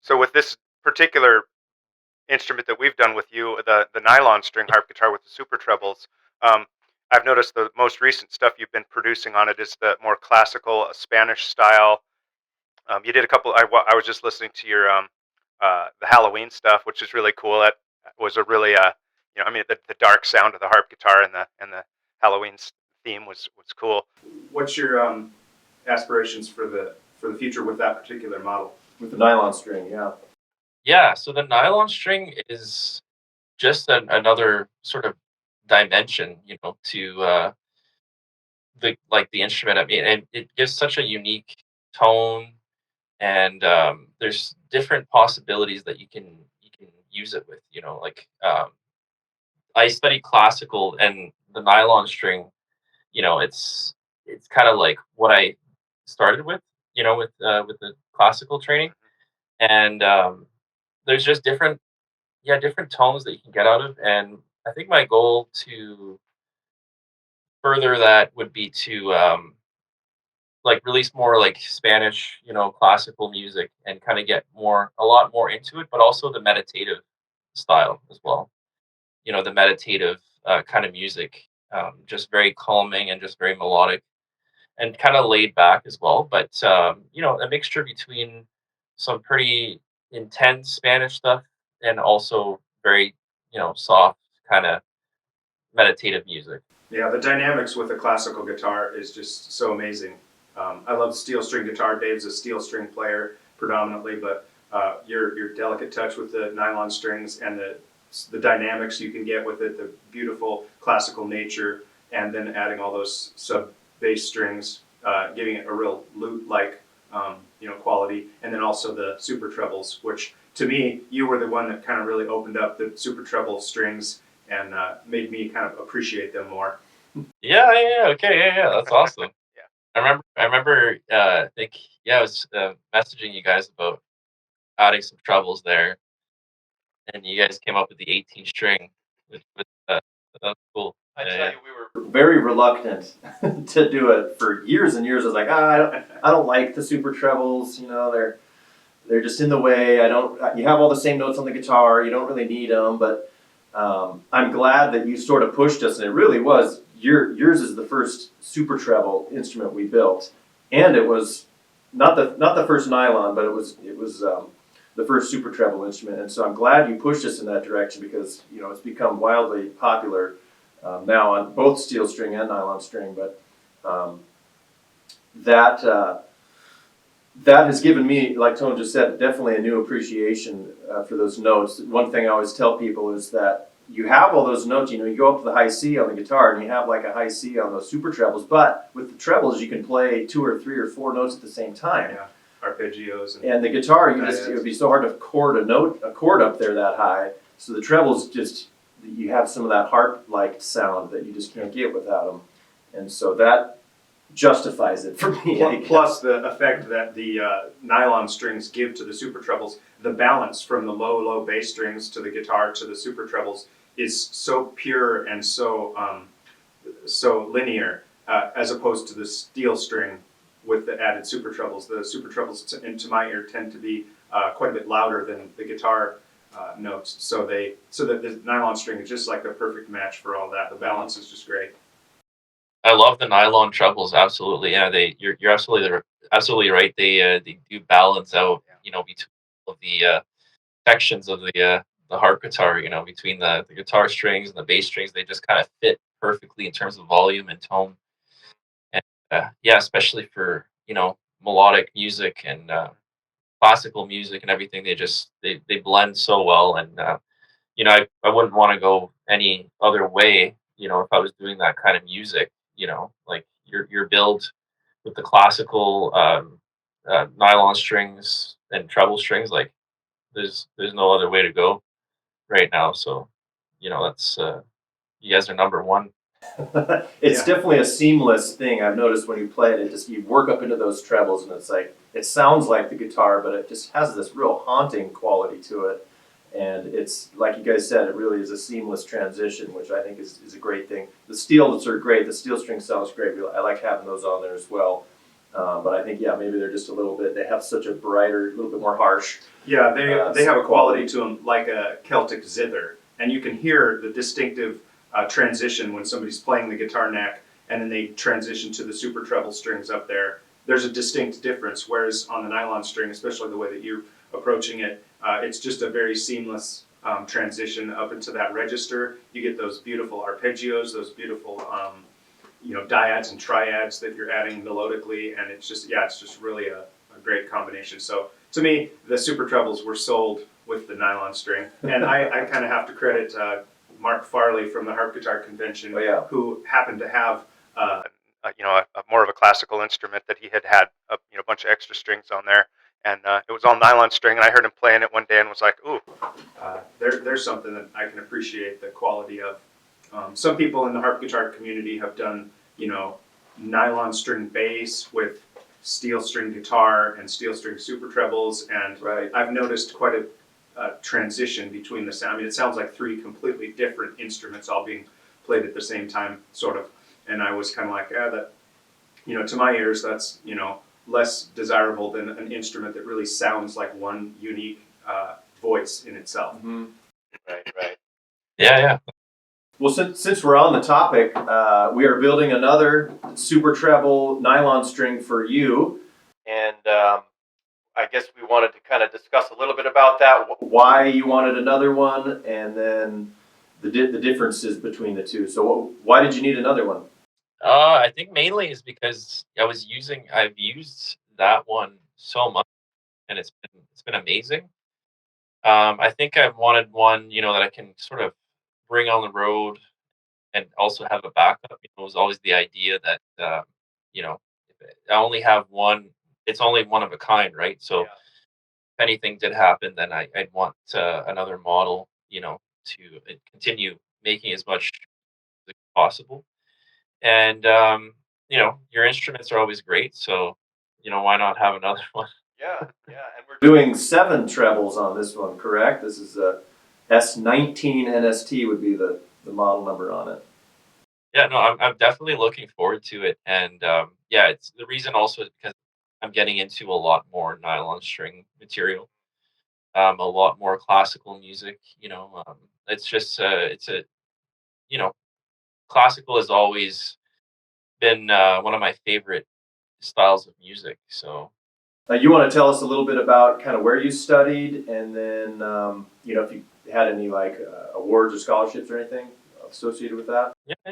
So with this particular instrument that we've done with you, the nylon string harp guitar with the super trebles, um, I've noticed the most recent stuff you've been producing on it is the more classical Spanish style. You did a couple. I was just listening to your the Halloween stuff, which is really cool. That was a really I mean the dark sound of the harp guitar and the Halloween theme was cool. What's your aspirations for the future with that particular model? With the nylon string, yeah. Yeah, so the nylon string is just another sort of dimension, to the instrument. I mean, and it gives such a unique tone, and there's different possibilities that you can use it with. I study classical, and the nylon string, it's kind of like what I started with, with the classical training, and there's just different tones that you can get out of. And I think my goal to further that would be to like release more like Spanish, classical music, and kind of get a lot more into it, but also the meditative style as well. The meditative kind of music, just very calming and just very melodic and kind of laid back as well. But a mixture between some pretty intense Spanish stuff and also very, soft kind of meditative music. Yeah, the dynamics with a classical guitar is just so amazing. I love steel string guitar. Dave's a steel string player predominantly, but your delicate touch with the nylon strings and the dynamics you can get with it, the beautiful classical nature, and then adding all those sub bass strings, giving it a real lute-like quality, and then also the super trebles, which to me you were the one that kind of really opened up the super treble strings and made me kind of appreciate them more. Yeah, yeah, yeah, okay, yeah, yeah, that's awesome. Yeah. I remember, I think, yeah, I was messaging you guys about adding some trebles there, and you guys came up with the 18 string, which that was cool. I Yeah, tell yeah. you, we were very reluctant to do it for years and years. I was like, I don't like the super trebles. They're just in the way. I don't. You have all the same notes on the guitar. You don't really need them. But I'm glad that you sort of pushed us, and it really was. Yours is the first super treble instrument we built, and it was not the first nylon, but it was the first super treble instrument. And so I'm glad you pushed us in that direction because it's become wildly popular now on both steel string and nylon string. But um, that that has given me, like Tone just said, definitely a new appreciation for those notes. One thing I always tell people is that you have all those notes. You go up to the high C on the guitar, and you have like a high C on those super trebles. But with the trebles, you can play 2 or 3 or 4 notes at the same time. Yeah, arpeggios. And the guitar, it would be so hard to chord a chord up there that high. So the trebles you have some of that harp-like sound that you just can't get without them. And so that justifies it for me. Plus the effect that the nylon strings give to the super trebles, the balance from the low bass strings to the guitar to the super trebles is so pure and so linear, as opposed to the steel string with the added super trebles. The super trebles, to my ear, tend to be quite a bit louder than the guitar notes. So that the nylon string is just like the perfect match for all that. The balance is just great. I love the nylon trebles. Absolutely, yeah. You're absolutely right. They do balance out, between all of the sections of the harp guitar. Between the guitar strings and the bass strings, they just kind of fit perfectly in terms of volume and tone. And yeah, especially for melodic music and classical music and everything, they blend so well. And I wouldn't want to go any other way. If I was doing that kind of music, like your build with the classical nylon strings and treble strings, like there's no other way to go right now. So, that's you guys are number one. It's Yeah. definitely a seamless thing. I've noticed when you play it, you work up into those trebles, and it's like it sounds like the guitar, but it just has this real haunting quality to it. And it's like you guys said, it really is a seamless transition, which I think is a great thing. The steels are great. The steel string sounds great. I like having those on there as well. But I think, yeah, maybe they're just a little bit, they have such a brighter, a little bit more harsh. Yeah, they have a quality quality. to them like a Celtic zither, and you can hear the distinctive transition when somebody's playing the guitar neck, and then they transition to the super treble strings up there. There's a distinct difference. Whereas on the nylon string, especially the way that you're approaching it, it's just a very seamless transition up into that register. You get those beautiful arpeggios, those beautiful dyads and triads that you're adding melodically, and it's just really a great combination. So to me, the super trebles were sold with the nylon string, and I kind of have to credit Mark Farley from the Harp Guitar Convention, Oh, yeah. who happened to have a more of a classical instrument that he had a bunch of extra strings on there, and it was all nylon string. And I heard him playing it one day and was like, "Ooh, there's something that I can appreciate the quality of." Some people in the harp guitar community have done, nylon string bass with steel string guitar and steel string super trebles, and Right. I've noticed quite a transition between the sound. I mean, it sounds like three completely different instruments all being played at the same time, sort of. And I was kind of like, that, to my ears, that's, less desirable than an instrument that really sounds like one unique voice in itself. Mm-hmm. Right. Yeah. Well, since we're on the topic, we are building another super treble nylon string for you, and I guess we wanted to kind of discuss a little bit about that, why you wanted another one, and then the differences between the two. So, why did you need another one? I think mainly is because I've used that one so much, and it's been amazing. I think I wanted one, that I can sort of bring on the road and also have a backup. It was always the idea that, you know, if I only have one, it's only one of a kind, right? So Yeah. if anything did happen, then I'd want another model, to continue making as much as possible. And, your instruments are always great. So, why not have another one? Yeah, and we're doing 7 trebles on this one, correct? This is a S19 NST would be the model number on it. Yeah, no, I'm definitely looking forward to it, and yeah, it's the reason also is because I'm getting into a lot more nylon string material, a lot more classical music. It's just it's a you know classical has always been one of my favorite styles of music. So You want to tell us a little bit about kind of where you studied, and then if you had any like awards or scholarships or anything associated with that. yeah,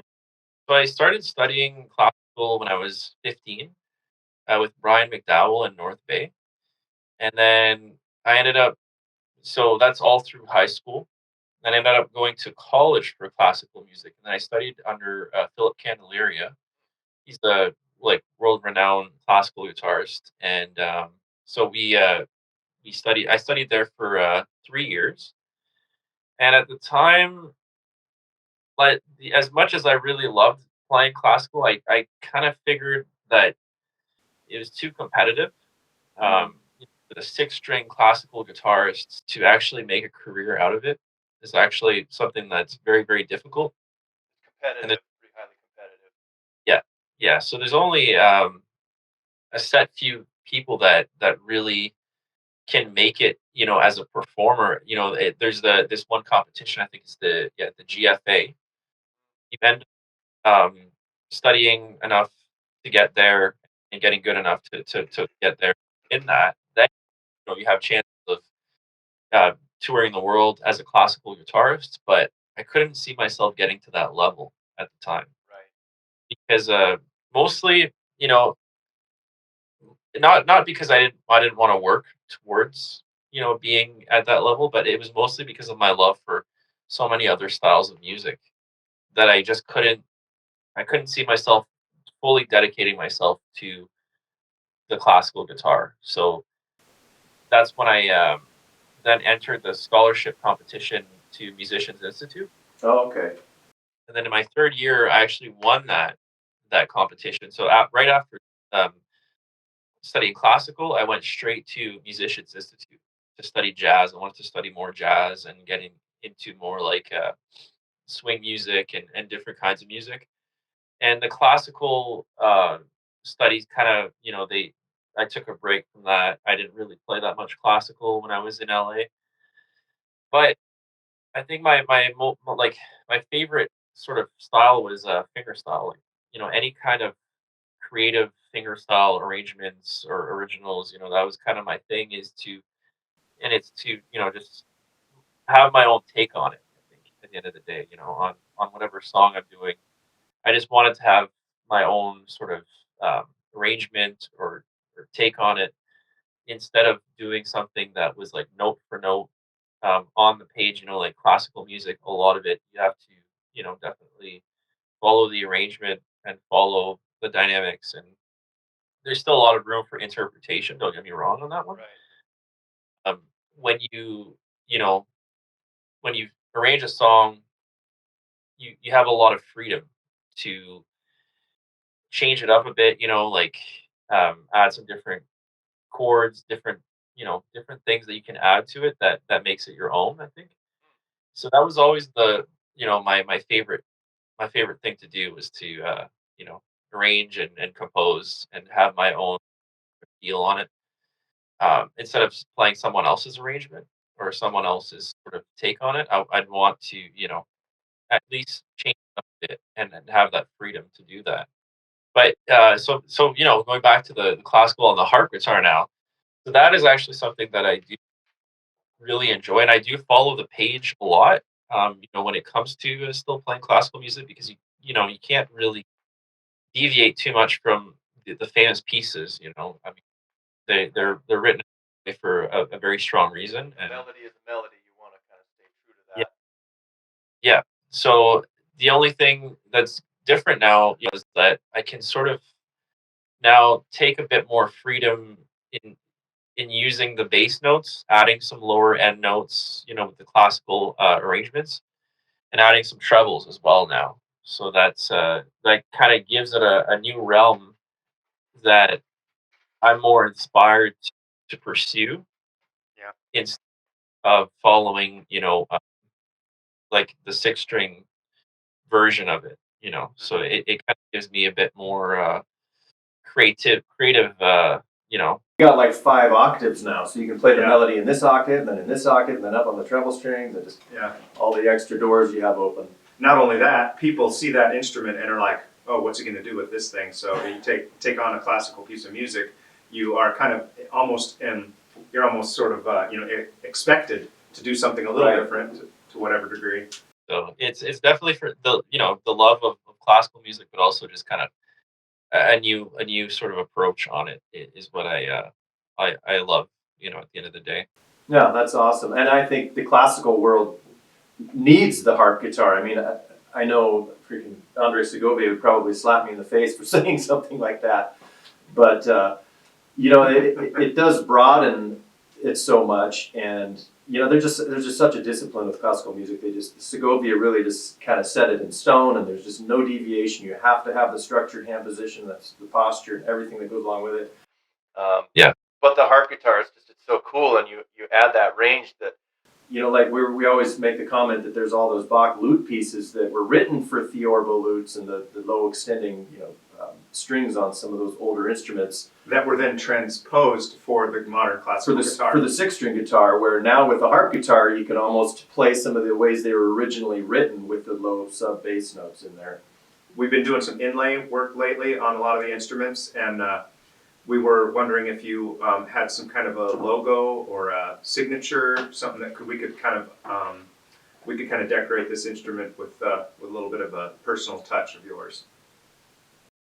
so I started studying classical when I was 15 with Brian McDowell in North Bay, and then I ended up so that's all through high school. Then I ended up going to college for classical music, and then I studied under Philip Candelaria. He's a world-renowned classical guitarist, and so we studied. I studied there for 3 years, and at the time, as much as I really loved playing classical, I kind of figured that it was too competitive. Mm. For the six-string classical guitarist to actually make a career out of it is actually something that's very, very difficult. And Competitive, pretty highly competitive. yeah, yeah. So there's only a set few people that really can make it, as a performer. There's this one competition. I think it's the GFA. You end up studying enough to get there and getting good enough to get there in that. Then you have chances of touring the world as a classical guitarist, but I couldn't see myself getting to that level at the time Right. because mostly, not because I didn't want to work towards being at that level, but it was mostly because of my love for so many other styles of music that I couldn't see myself fully dedicating myself to the classical guitar. So that's when I then entered the scholarship competition to Musicians Institute. Oh, okay. And then in my third year, I actually won that competition. So right after um, studying classical, I went straight to Musicians Institute to study jazz. I wanted to study more jazz and getting into more like swing music and different kinds of music. And the classical studies kind of, I took a break from that. I didn't really play that much classical when I was in LA, but I think like my favorite sort of style was finger style, like any kind of creative finger style arrangements or originals. That was kind of my thing. It's to just have my own take on it. I think at the end of the day, on whatever song I'm doing, I just wanted to have my own sort of arrangement or take on it instead of doing something that was like note for note on the page. Like classical music, a lot of it you have to definitely follow the arrangement and follow the dynamics, and there's still a lot of room for interpretation. Don't get me wrong on that one. Right. Um, when you know when you arrange a song, you have a lot of freedom to change it up a bit. Like add some different chords, different things that you can add to it that makes it your own, I think. So that was always my favorite thing to do was to you know arrange and compose and have my own feel on it, instead of playing someone else's arrangement or someone else's sort of take on it. I'd want to at least change it up a bit and have that freedom to do that. But so going back to the classical and the harp guitar now, so that is actually something that I do really enjoy, and I do follow the page a lot. When it comes to still playing classical music, because you can't really deviate too much from the famous pieces. I mean, they're written for a very strong reason, and Melody is a melody. You want to kind of stay true to yeah, that. yeah. So the only thing that's different now, is that I can sort of now take a bit more freedom in using the bass notes, adding some lower end notes, with the classical arrangements, and adding some trebles as well now. So that kind of gives it a new realm that I'm more inspired to pursue Yeah. instead of following, like the six string version of it. So it kind of gives me a bit more creative. You got like 5 octaves now, so you can play the Yeah. melody in this octave, then in this octave, and then up on the treble strings, and just Yeah. all the extra doors you have open. Not only that, people see that instrument and are like, "Oh, what's he going to do with this thing?" So you take on a classical piece of music, you are kind of you're almost sort of expected to do something a little Right. different to whatever degree. So it's definitely for the love of classical music, but also just kind of a new sort of approach on it is what I love. At the end of the day. Yeah, that's awesome. And I think the classical world needs the harp guitar. I mean, I know freaking Andre Segovia would probably slap me in the face for saying something like that. But, it does broaden it so much. And, there's just such a discipline with classical music. Segovia really just kind of set it in stone, and there's just no deviation. You have to have the structured hand position, that's the posture, and everything that goes along with it. Yeah. But the harp guitar is it's so cool, and you add that range that, like we always make the comment that there's all those Bach lute pieces that were written for theorbo lutes and the low extending, strings on some of those older instruments That were then transposed for the modern for classical the guitar. for the 6 string guitar. Where now with the harp guitar, you can almost play some of the ways they were originally written with the low sub bass notes in there. We've been doing some inlay work lately on a lot of the instruments, and we were wondering if you had some kind of a logo or a signature, something that we could kind of decorate this instrument with a little bit of a personal touch of yours.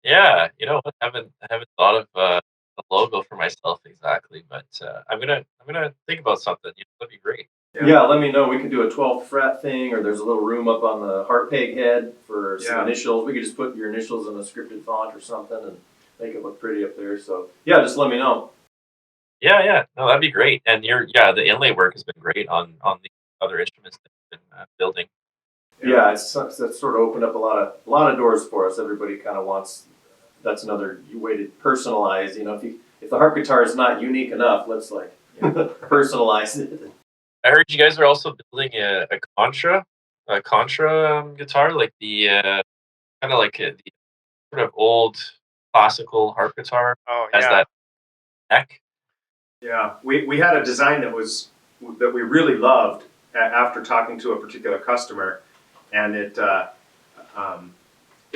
Yeah, I haven't thought of a logo for myself exactly, but I'm gonna think about something. That'd be great. Yeah, let me know. We can do a 12th fret thing, or there's a little room up on the harp peg head for some Yeah. initials. We could just put your initials in a scripted font or something and make it look pretty up there. So yeah, just let me know. Yeah, no, that'd be great. And the inlay work has been great on the other instruments that you've been building. Yeah, it's sort of opened up a lot of doors for us. Everybody kind of wants. That's another way to personalize. If the harp guitar is not unique enough, let's personalize it. I heard you guys are also building a Contra guitar, like the kind of like the sort of old classical harp guitar Oh has yeah. that neck. Yeah, we had a design that we really loved after talking to a particular customer, and it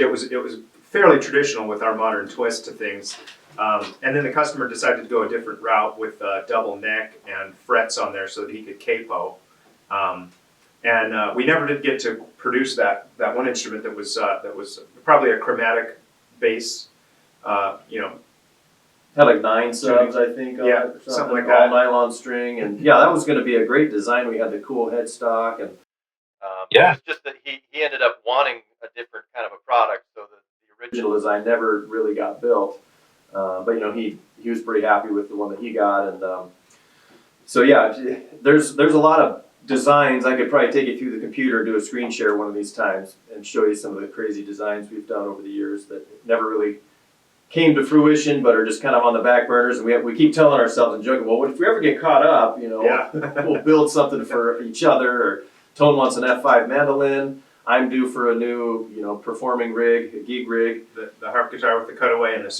was fairly traditional with our modern twist to things. And then the customer decided to go a different route with a double neck and frets on there so that he could capo. And we never did get to produce that one instrument that was probably a chromatic bass. You know, Had like 9 subs, I think. On Yeah, it or something like all that. nylon string, and yeah, that was going to be a great design. We had the cool headstock, and Yeah. it was just that he ended up wanting a different kind of a product, so that the original design never really got built. But you know, he was pretty happy with the one that he got, and so yeah, there's a lot of designs. I could probably take you through the computer and do a screen share one of these times and show you some of the crazy designs we've done over the years that never really came to fruition, but are just kind of on the back burners. And we keep telling ourselves and joking, well, if we ever get caught up, you know, Yeah. we'll build something for each other. Or Tone wants an F5 mandolin. I'm due for a new, you know, performing rig, a gig rig. the harp guitar with the cutaway and the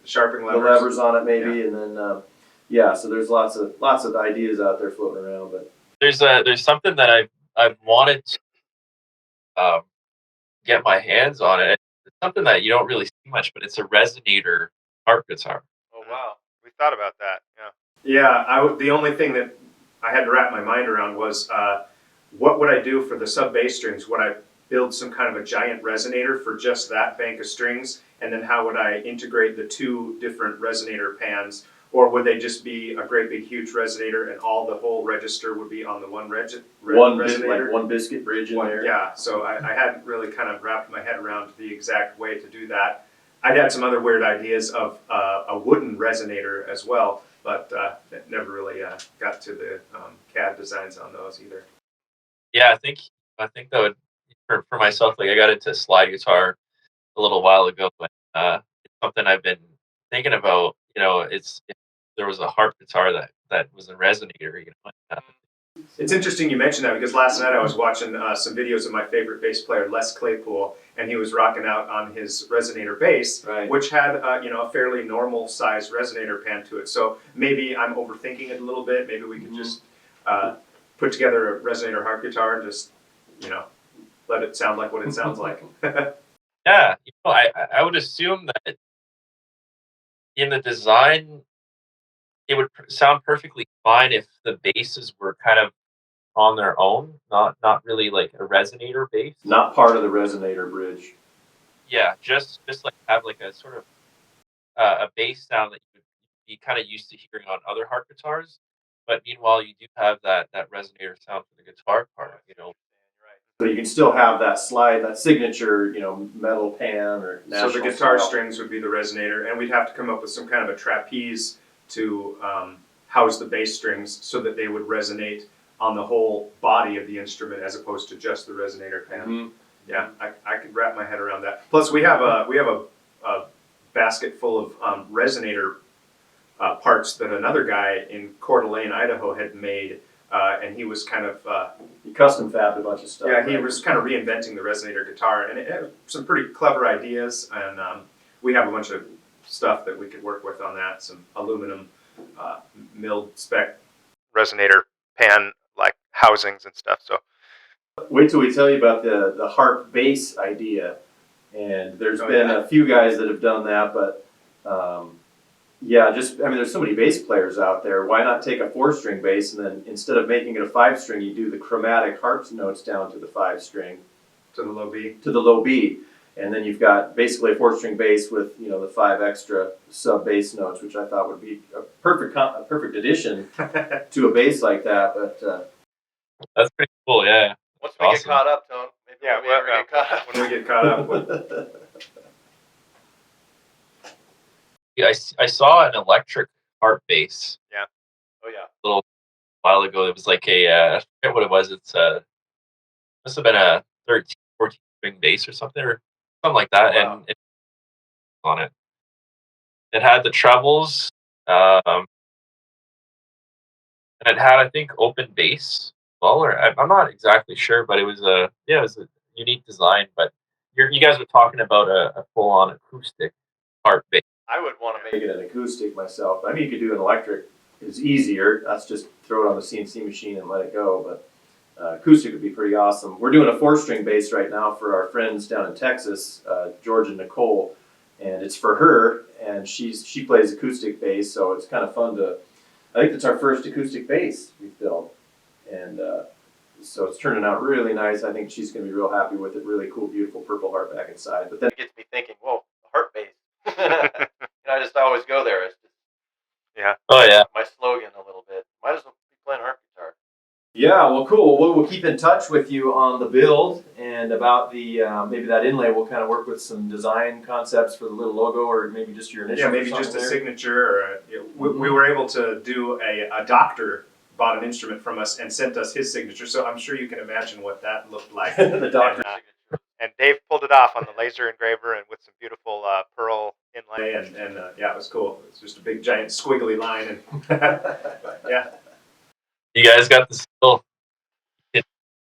sharpening The levers. levers on it, maybe, and then yeah. So there's lots of ideas out there floating around, but There's something that I've wanted to get my hands on it. It's something that you don't really see much, but it's a resonator harp guitar. Oh wow. We thought about that. Yeah. Yeah, the only thing that I had to wrap my mind around was what would I do for the sub bass strings? Would I build some kind of a giant resonator for just that bank of strings? And then how would I integrate the 2 different resonator pans? Or would they just be a great big huge resonator and the whole register would be on the one resonator? like one biscuit bridge in there. Yeah, so I hadn't really kind of wrapped my head around the exact way to do that. I'd had some other weird ideas of a wooden resonator as well, but never really got to the CAD designs on those either. Yeah, I think that would for myself. Like I got into slide guitar a little while ago, and it's something I've been thinking about. You know, if there was a harp guitar that was a resonator. You know, It's interesting you mentioned that because last night I was watching some videos of my favorite bass player, Les Claypool, and he was rocking out on his resonator bass, Right. which had a fairly normal size resonator pan to it. So maybe I'm overthinking it a little bit. Maybe we could just put together a resonator harp guitar and just let it sound like what it sounds like. yeah, I would assume that in the design it would sound perfectly fine if the basses were kind of on their own, not really like a resonator bass. Not part of the resonator bridge. Yeah, just like have like a sort of a bass sound that you would be kind of used to hearing on other harp guitars. But meanwhile, you do have that resonator sound for the guitar part. You know, So you can still have that slide, that signature, you know, metal pan or So national the guitar style. strings would be the resonator, and we'd have to come up with some kind of a trapeze to house the bass strings so that they would resonate on the whole body of the instrument as opposed to just the resonator pan. Mhm. Yeah, I could wrap my head around that. Plus, we have a basket full of resonator parts that another guy in Coeur d'Alene, Idaho, had made, and he was kind of You custom fabbed a bunch of stuff. yeah, he right? was kind of reinventing the resonator guitar, and it had some pretty clever ideas. And we have a bunch of stuff that we could work with on that. Some aluminum milled spec Resonator pan like housings and stuff. So Wait till we tell you about the harp bass idea. And there's Oh, been yeah. a few guys that have done that, but yeah, there's so many bass players out there. Why not take a 4-string bass and then instead of making it a 5-string, you do the chromatic harp notes down to the 5-string, to the low B. to the low B, and then you've got basically a 4-string bass with the 5 extra sub bass notes, which I thought would be a perfect addition to a bass like that. But that's pretty cool. Yeah. once we get Awesome. caught up, Tone, maybe yeah, when we ever get caught up. When we get caught up with Yeah, I saw an electric harp bass Oh yeah. a little while ago. It was like I forget what it was. It's must have been a 13, 14 string bass or something like that, Wow. and it on it. It had the trebles, and it had I think open bass. Well, or I'm not exactly sure, but it was a unique design. But you guys were talking about a full on acoustic harp bass. I would want to make it an acoustic myself. I mean, you could do an electric. It's easier. That's just throw it on the CNC machine and let it go. But acoustic would be pretty awesome. We're doing a 4-string bass right now for our friends down in Texas, George and Nicole, and it's for her. And she plays acoustic bass, so it's kind of fun to. I think it's our first acoustic bass we've built, and so it's turning out really nice. I think she's going to be real happy with it. Really cool, beautiful purple harp back inside. But then it gets me thinking, whoa, the harp bass. I just always go there. It's just Oh yeah. my slogan a little bit. Might as well be playing harp guitar. Yeah, well, cool. We'll keep in touch with you on the build and about the maybe that inlay. We'll kind of work with some design concepts for the little logo, or maybe just your initials. Yeah, maybe just a signature. Or we were able to do a doctor bought an instrument from us and sent us his signature. So I'm sure you can imagine what that looked like. The doctor's signature. And Dave pulled it off on the laser engraver and with some beautiful pearl inlay. And yeah, it was cool. It's just a big giant squiggly line. And but, yeah. You guys got the skill.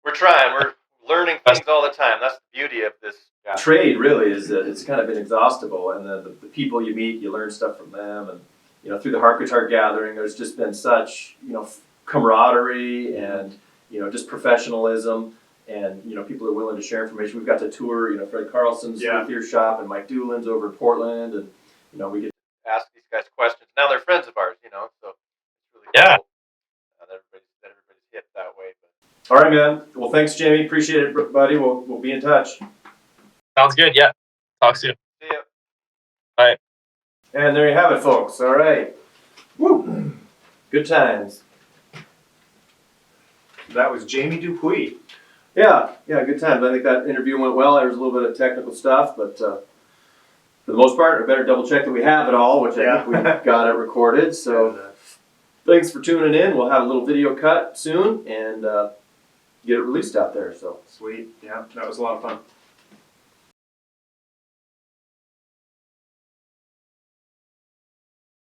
We're trying. We're learning things all the time. That's the beauty of this trade, really, is that it's kind of inexhaustible. And then the people you meet, you learn stuff from them. And through the Harp Guitar Gathering, there's just been such camaraderie and just professionalism. And people are willing to share information. We've got to tour, Fred Carlson's luthier shop and Mike Doolin's over in Portland, and we get to ask these guys questions. Now they're friends of ours, so it's really cool that everybody's hit that way. But. All right, man. Well, thanks, Jamie. Appreciate it, buddy. We'll be in touch. Sounds good. Yeah. Talk soon. See ya. Bye. And there you have it, folks. All right. Woo. Good times. That was Jamie Dupuis. Yeah, good times. I think that interview went well. There was a little bit of technical stuff, but for the most part, I better double check that we have it all, which I think we got it recorded. So thanks for tuning in. We'll have a little video cut soon and get it released out there. So sweet. Yeah, that was a lot of fun.